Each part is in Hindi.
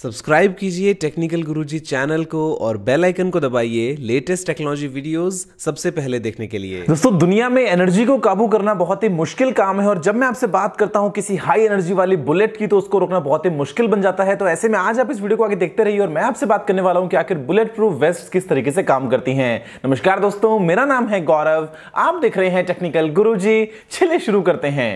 सब्सक्राइब कीजिए टेक्निकल गुरुजी चैनल को और बेल आइकन को दबाइए लेटेस्ट टेक्नोलॉजी वीडियोस सबसे पहले देखने के लिए। दोस्तों, दुनिया में एनर्जी को काबू करना बहुत ही मुश्किल काम है और जब मैं आपसे बात करता हूं किसी हाई एनर्जी वाली बुलेट की तो उसको रोकना बहुत ही मुश्किल बन जाता है। तो ऐसे में आज आप इस वीडियो को आगे देखते रहिए और मैं आपसे बात करने वाला हूं कि आखिर बुलेट प्रूफ वेस्ट किस तरीके से काम करती हैं। नमस्कार दोस्तों, मेरा नाम है गौरव, आप देख रहे हैं टेक्निकल गुरुजी। चलिए शुरू करते हैं।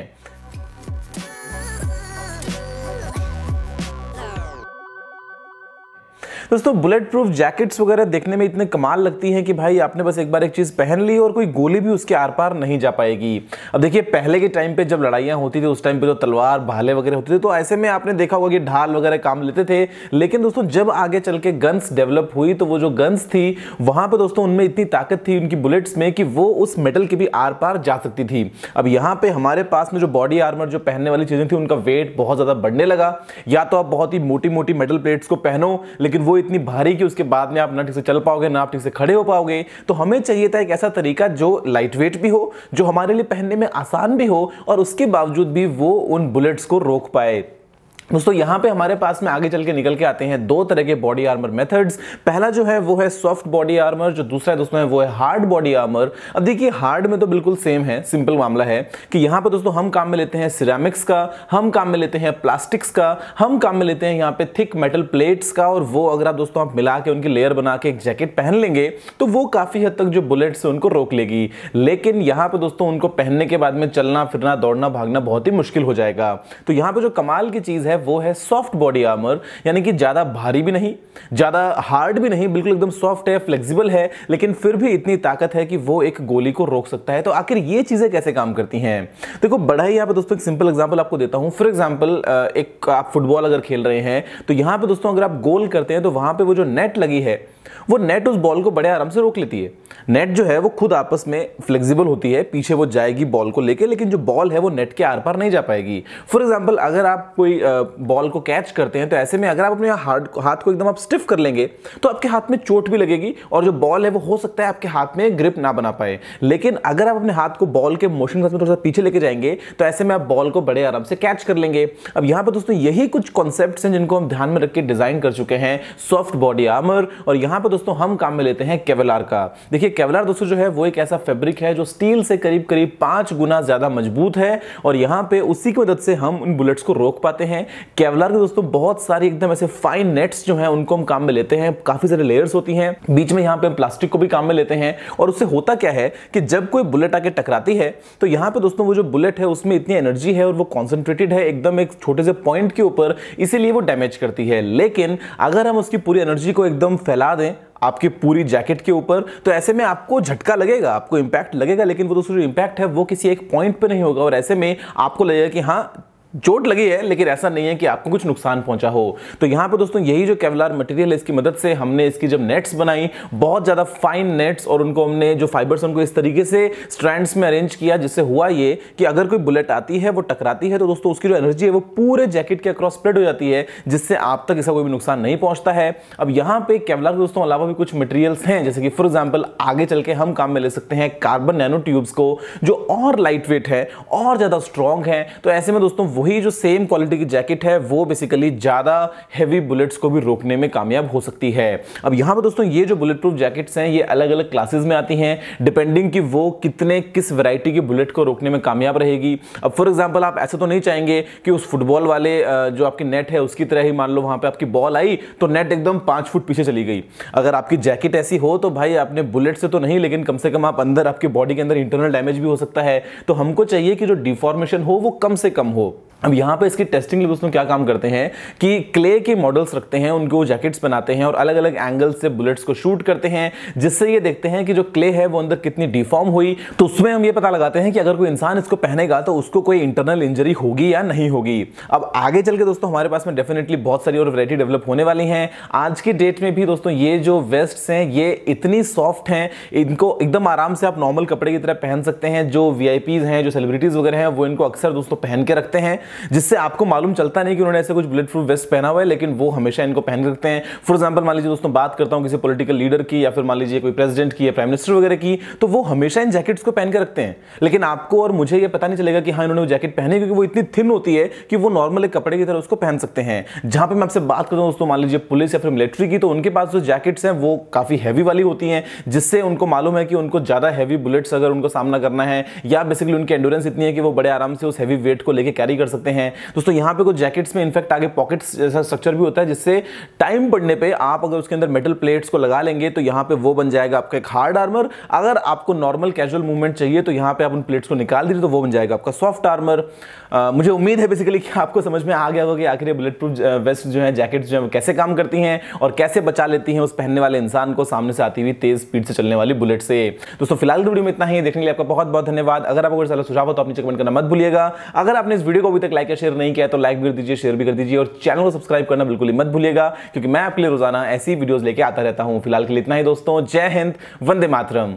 दोस्तों, बुलेट प्रूफ जैकेट्स वगैरह देखने में इतने कमाल लगती हैं कि भाई आपने बस एक बार एक चीज पहन ली और कोई गोली भी उसके आर पार नहीं जा पाएगी। अब देखिए, पहले के टाइम पे जब लड़ाइयां होती थी उस टाइम पे जो तलवार भाले वगैरह होते थे तो ऐसे में आपने देखा होगा कि ढाल वगैरह काम लेते थे। लेकिन दोस्तों, जब आगे चल के गन्स डेवलप हुई तो वो जो गन्स थी वहां पर दोस्तों उनमें इतनी ताकत थी उनकी बुलेट्स में कि वो उस मेटल के भी आर पार जा सकती थी। अब यहाँ पे हमारे पास में जो बॉडी आर्मर जो पहनने वाली चीजें थी उनका वेट बहुत ज्यादा बढ़ने लगा। या तो आप बहुत ही मोटी मोटी मेटल प्लेट्स को पहनो लेकिन वो इतनी भारी कि उसके बाद में आप ना ठीक से चल पाओगे ना आप ठीक से खड़े हो पाओगे। तो हमें चाहिए था एक ऐसा तरीका जो लाइट वेट भी हो, जो हमारे लिए पहनने में आसान भी हो और उसके बावजूद भी वो उन बुलेट्स को रोक पाए। दोस्तों, यहां पे हमारे पास में आगे चल के निकल के आते हैं दो तरह के बॉडी आर्मर मेथड्स। पहला जो है वो है सॉफ्ट बॉडी आर्मर, जो दूसरा दोस्तों है वो है हार्ड बॉडी आर्मर। अब देखिए, हार्ड में तो बिल्कुल सेम है, सिंपल मामला है कि यहां पे दोस्तों हम काम में लेते हैं सिरेमिक्स का, हम काम में लेते हैं प्लास्टिक्स का, हम काम में लेते हैं यहाँ पे थिक मेटल प्लेट्स का। और वो अगर आप दोस्तों आप मिला के उनकी लेयर बना के एक जैकेट पहन लेंगे तो वो काफी हद तक जो बुलेट्स है उनको रोक लेगी। लेकिन यहाँ पे दोस्तों उनको पहनने के बाद में चलना फिरना दौड़ना भागना बहुत ही मुश्किल हो जाएगा। तो यहाँ पे जो कमाल की चीज है वो है सॉफ्ट बॉडी आर्मर, यानी कि ज्यादा भारी भी नहीं ज्यादा हार्ड भी नहीं, बिल्कुल एकदम सॉफ्ट है, फ्लेक्सिबल है, लेकिन फिर भी इतनी ताकत है कि वो एक गोली को रोक सकता है। तो आखिर ये चीजें कैसे काम करती हैं? देखो, बड़ा ही यहाँ पे दोस्तों एक सिंपल एग्जांपल आपको देता हूं। फॉर एग्जांपल, एक आप फुटबॉल अगर खेल रहे हैं तो यहां पे दोस्तों अगर आप गोल करते हैं तो वहां पे वो जो नेट लगी है वो नेट उस बॉल को बड़े आराम से रोक लेती है। नेट जो है वो खुद आपस में फ्लेक्सिबल होती है, पीछे वो जाएगी बॉल को लेके, लेकिन जो बॉल है वो नेट के आर पार नहीं जा पाएगी। फॉर एग्जांपल, अगर आप कोई बॉल को कैच करते हैं तो ऐसे में अगर आप अपने हाथ को एकदम आप स्टिफ कर लेंगे तो आपके हाथ में चोट भी लगेगी और जो बॉल है वो हो सकता है आपके हाथ में ग्रिप ना बना पाए। लेकिन अगर आप अपने हाथ को बॉल के मोशन में थोड़ा सा पीछे लेके जाएंगे तो ऐसे में आप बॉल को बड़े आराम से कैच कर लेंगे। अब यहां पर दोस्तों यही कुछ कॉन्सेप्ट्स हैं जिनको हम ध्यान में रख के डिजाइन कर चुके हैं सॉफ्ट बॉडी आर्मर। और यहां पर दोस्तों हम काम में लेते हैं केवलार का। देखिए, केवलार दोस्तों जो है वो एक ऐसा फैब्रिक है जो स्टील से करीब करीब 5 गुना ज्यादा मजबूत है और यहां पे उसी की मदद से हम उन बुलेट्स को रोक पाते हैं। केवलार के दोस्तों बहुत सारी एकदम ऐसे फाइन नेट्स जो हैं उनको हम काम में लेते हैं, काफी सारे लेयर्स होती हैं, बीच में यहां पे हम प्लास्टिक को भी काम में लेते हैं। और उससे होता क्या है कि जब कोई बुलेट आके टकराती है तो यहां पे दोस्तों वो जो बुलेट है उसमें इतनी एनर्जी है और वो कॉन्सेंट्रेटेड है एकदम एक छोटे से पॉइंट के ऊपर, इसीलिए वो डैमेज करती है। लेकिन अगर हम उसकी पूरी एनर्जी को एकदम फैला दें आपकी पूरी जैकेट के ऊपर तो ऐसे में आपको झटका लगेगा, आपको इंपैक्ट लगेगा, लेकिन वो दोस्तों जो इंपैक्ट है वो किसी एक पॉइंट पे नहीं होगा और ऐसे में आपको लगेगा कि हाँ चोट लगी है, लेकिन ऐसा नहीं है कि आपको कुछ नुकसान पहुंचा हो। तो यहां पे दोस्तों यही जो केवलार मटेरियल है इसकी मदद से हमने इसकी जब नेट्स बनाई, बहुत ज्यादा फाइन नेट्स, और उनको हमने जो फाइबर्स उनको इस तरीके से स्ट्रैंड्स में अरेंज किया जिससे हुआ ये कि अगर कोई बुलेट आती है वो टकराती है तो दोस्तों उसकी जो एनर्जी है वो पूरे जैकेट के अक्रॉस स्प्रेड हो जाती है जिससे आप तक इसका कोई भी नुकसान नहीं पहुंचता है। अब यहाँ पे केवलार के दोस्तों अलावा भी कुछ मटेरियल्स हैं, जैसे कि फॉर एग्जाम्पल आगे चल के हम काम में ले सकते हैं कार्बन नैनो ट्यूब्स को, जो और लाइट वेट है और ज्यादा स्ट्रॉन्ग है। तो ऐसे में दोस्तों वही जो सेम क्वालिटी की जैकेट है वो बेसिकली ज्यादा हैवी बुलेट्स को भी रोकने में कामयाब हो सकती है। अब यहां पर दोस्तों ये जो बुलेट प्रूफ जैकेट्स हैं ये अलग अलग क्लासेस में आती हैं डिपेंडिंग कि वो किस वैरायटी की बुलेट को रोकने में कामयाब रहेगी। अब फॉर एग्जांपल, आप ऐसे तो नहीं चाहेंगे कि उस फुटबॉल वाले जो आपकी नेट है उसकी तरह ही मान लो वहां पे आपकी बॉल आई तो नेट एकदम 5 फुट पीछे चली गई। अगर आपकी जैकेट ऐसी हो तो भाई आपने बुलेट से तो नहीं, लेकिन कम से कम आप अंदर आपकी बॉडी के अंदर इंटरनल डैमेज भी हो सकता है। तो हमको चाहिए कि जो डिफॉर्मेशन हो वो कम से कम हो। अब यहाँ पे इसकी टेस्टिंग लिए दोस्तों क्या काम करते हैं कि क्ले के मॉडल्स रखते हैं, उनको जैकेट्स बनाते हैं और अलग अलग एंगल से बुलेट्स को शूट करते हैं, जिससे ये देखते हैं कि जो क्ले है वो अंदर कितनी डिफॉर्म हुई। तो उसमें हम ये पता लगाते हैं कि अगर कोई इंसान इसको पहनेगा तो उसको कोई इंटरनल इंजरी होगी या नहीं होगी। अब आगे चल के दोस्तों हमारे पास में डेफिनेटली बहुत सारी और वैरायटी डेवलप होने वाली हैं। आज की डेट में भी दोस्तों ये जो वेस्ट्स हैं ये इतनी सॉफ्ट हैं, इनको एकदम आराम से आप नॉर्मल कपड़े की तरह पहन सकते हैं। जो वीआईपीज हैं, जो सेलिब्रिटीज वगैरह हैं वो इनको अक्सर दोस्तों पहन के रखते हैं। जिससे आपको मालूम चलता नहीं कि उन्होंने ऐसे कुछ बुलेट प्रूफ वेस्ट पहना हुआ है, लेकिन वो हमेशा इनको पहन के रखते हैं। फॉर एग्जाम्पल मान लीजिए दोस्तों बात करता हूं किसी पॉलिटिकल लीडर की, या फिर मान लीजिए कोई प्रेसिडेंट की या प्राइम मिनिस्टर वगैरह की, तो वो हमेशा इन जैकेट्स को पहन के रखते हैं। लेकिन आपको और मुझे ये पता नहीं चलेगा कि हाँ इन्होंने वो जैकेट पहने, क्योंकि वो इतनी थिन होती है कि वो नॉर्मल एक कपड़े की तरह उसको पहन सकते हैं। जहां पे मैं आपसे बात करता हूं दोस्तों मान लीजिए पुलिस या फिर मिलिट्री की, तो उनके पास जो जैकेट्स हैं वो काफी हैवी वाली होती हैं, जिससे उनको मालूम है कि उनको ज्यादा हैवी बुलेट्स अगर उनको सामना करना है, या बेसिकली उनकी एंड्योरेंस इतनी है कि वो बड़े आराम से उस हैवी वेट को लेके कैरी कर सकते हैं। दोस्तों यहाँ पे कुछ जैकेट्स में इनफैक्ट आगे पॉकेट्स जैसा स्ट्रक्चर भी होता है, जिससे टाइम पड़ने पे आप अगर उसके अंदर मेटल प्लेट्स को लगा लेंगे तो यहाँ पे वो बन जाएगा आपका एक हार्ड आर्मर। अगर आपको नॉर्मल कैजुअल मूवमेंट चाहिए तो यहाँ पे आप उन प्लेट्स को निकाल दीजिए तो वो बन जाएगा आपका सॉफ्ट आर्मर। मुझे उम्मीद है बेसिकली कि आपको समझ में आ गया होगा कि आखिर ये बुलेट प्रूफ वेस्ट जो है, जैकेट्स जो है कैसे काम करती हैं और कैसे बचा लेती हैं उस पहनने वाले इंसान को सामने से आती हुई तेज स्पीड से चलने वाली बुलेट से। दोस्तों फिलहाल वीडियो में इतना ही, देखने के लिए आपका बहुत बहुत धन्यवाद। अगर आपको कोई सलाह सुझाव हो तो आप नीचे कमेंट करना मत भूलिएगा। अगर आपने इस वीडियो को अभी तक लाइक या शेयर नहीं किया तो लाइक भी कर दीजिए, शेयर भी कर दीजिए, और चैनल को सब्सक्राइब करना बिल्कुल ही मत भूलिएगा, क्योंकि मैं आपके लिए रोजाना ऐसी वीडियोस लेके आता रहता हूं। फिलहाल के लिए इतना ही दोस्तों, जय हिंद, वंदे मातरम।